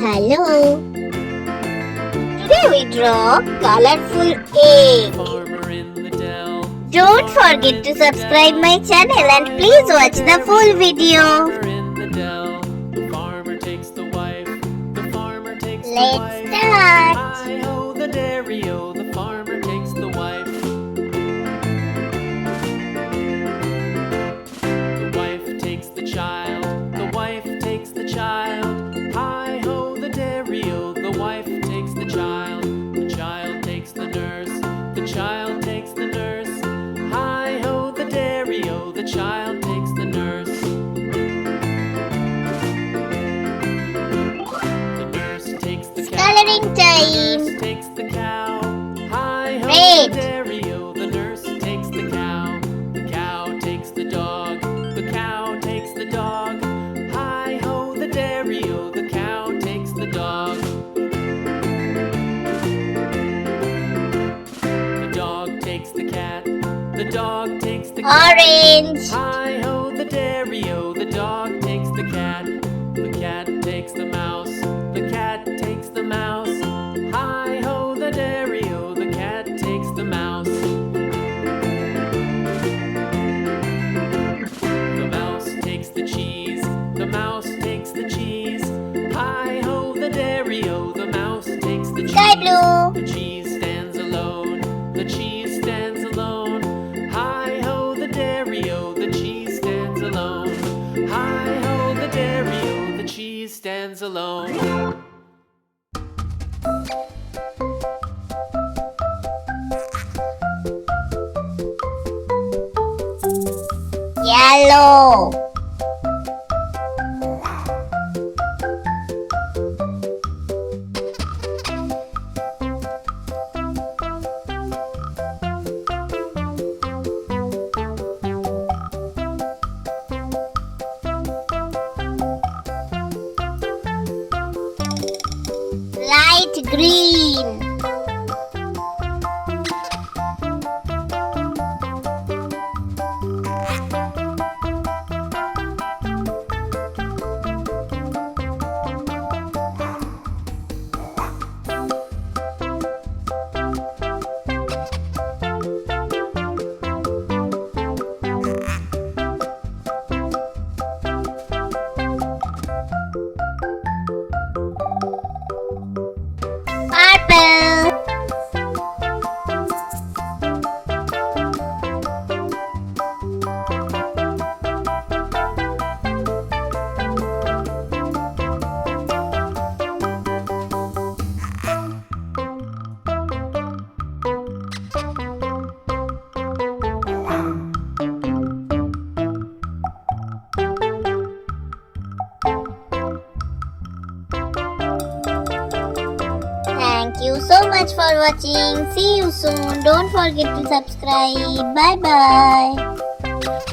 Hello. Today we draw colorful egg. Don't forget to subscribe my channel and please watch the full video. Let's start. Hi-ho, the dairy-o, the farmer takes the wife. The wife takes the child, the wife takes the child. Hi-ho, the dairy-o, the wife takes the child. The child takes the nurse, the child takes the nurse. Hi-ho, the dairy-o, the child takes the nurse. Coloring time. The nurse takes the cow. Hi-ho, Red. the dairy-o, the nurse takes the cow. The cow takes the dog. The cow takes the dog. Hi-ho, the dairy-o, the cow takes the dog. The dog takes the cat. The dog takes the cat. Orange. Hi-ho, the dairy-o, the dog takes the cat. The cat takes the mouse. The cat takes the mouse. Hi-ho, the dairy-o, the cat takes the mouse. The mouse takes the cheese. The mouse takes the cheese. Hi-ho, the dairy-o, the mouse takes the cheese. Sky blue. The cheese stands alone. The cheese stands alone. Hi-ho, the dairy-o, the cheese stands alone. Hi-ho, the dairy-o, the cheese stands alone. Yellow. Light green. Purple. Thank you so much for watching. See you soon. Don't forget to subscribe. Bye bye.